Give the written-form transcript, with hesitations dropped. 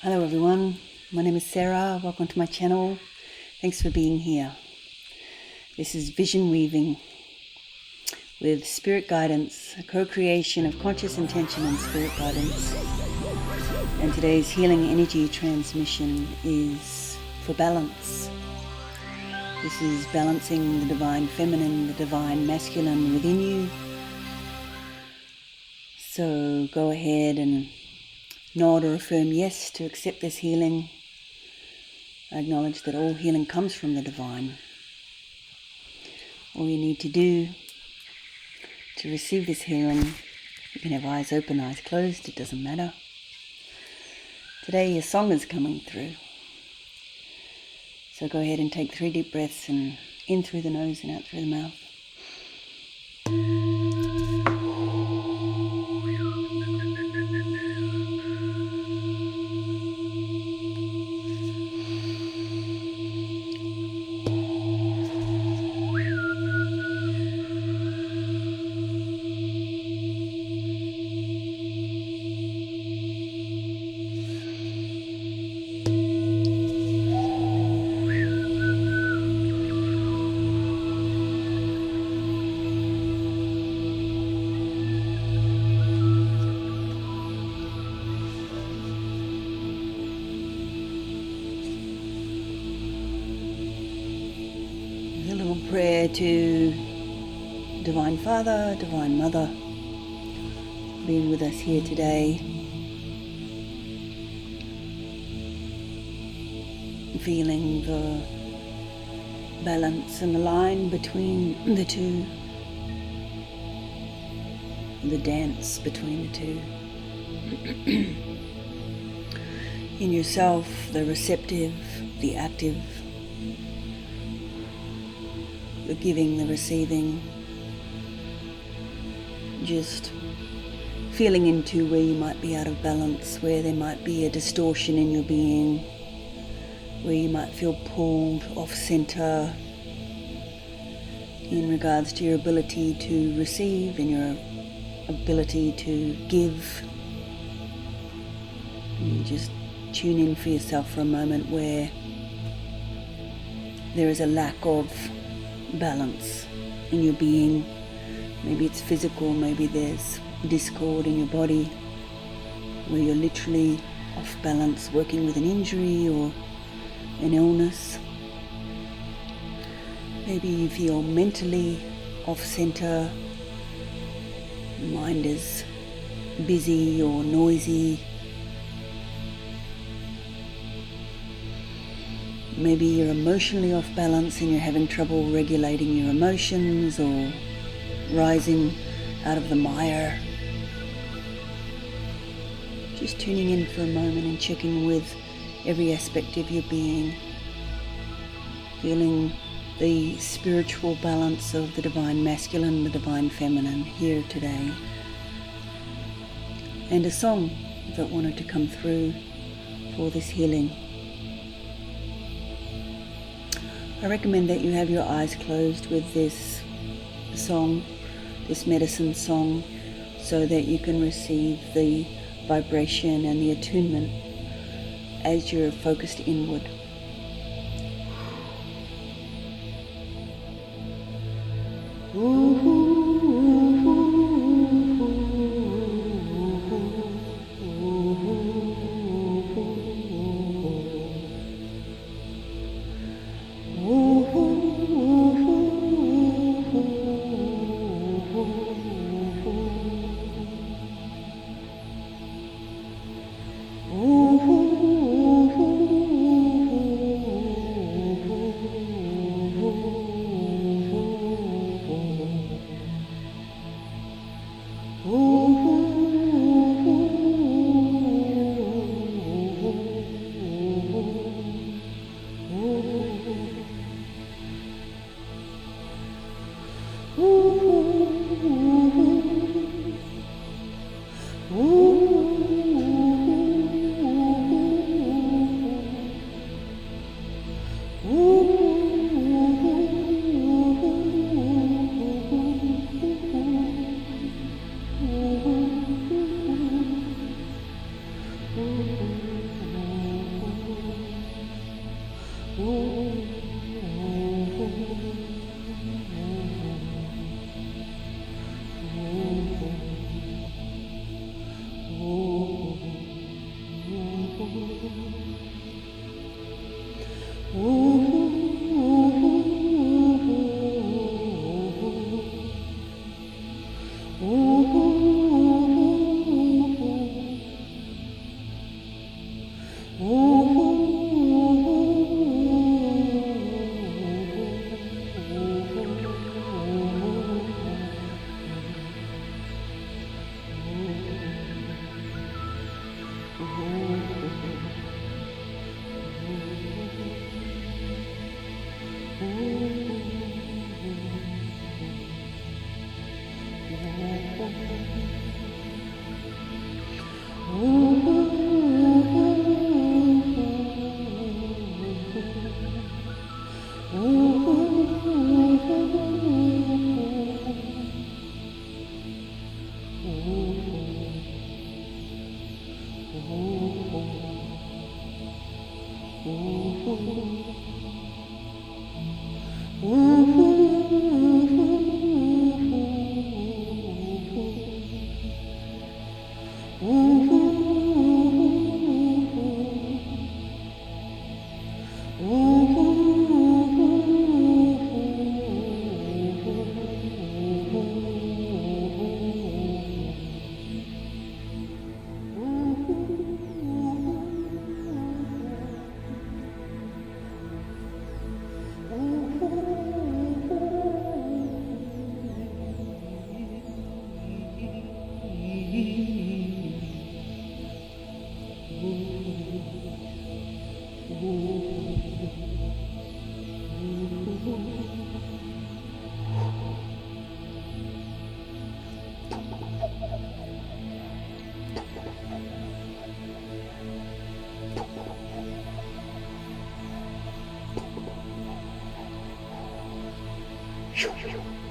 Hello everyone, my name is Sarah. Welcome to my channel. Thanks for being here. This is Vision Weaving with Spirit Guidance, a co-creation of conscious intention and Spirit Guidance. And today's healing energy transmission is for balance. This is balancing the divine feminine, the divine masculine within you. So go ahead and nod or affirm yes to accept this healing. I acknowledge that all healing comes from the divine. All you need to do to receive this healing, you can have eyes open, eyes closed, it doesn't matter. Today a song is coming through. So go ahead and take 3 deep breaths, and in through the nose and out through the mouth. A little prayer to Divine Father, Divine Mother, being with us here today. Feeling the balance and the line between the two, the dance between the two. In yourself, the receptive, the active, the giving, the receiving, just feeling into where you might be out of balance, where there might be a distortion in your being, where you might feel pulled off center in regards to your ability to receive and your ability to give. And just tune in for yourself for a moment where there is a lack of balance in your being. Maybe it's physical, maybe there's discord in your body where you're literally off balance, working with an injury or an illness. Maybe you feel mentally off center, your mind is busy or noisy. Maybe you're emotionally off balance and you're having trouble regulating your emotions or rising out of the mire. Just tuning in for a moment and checking with every aspect of your being, feeling the spiritual balance of the divine masculine, the divine feminine here today. And a song that wanted to come through for this healing. I recommend that you have your eyes closed with this song, this medicine song, so that you can receive the vibration and the attunement as you're focused inward. Shoo, shoo, shoo.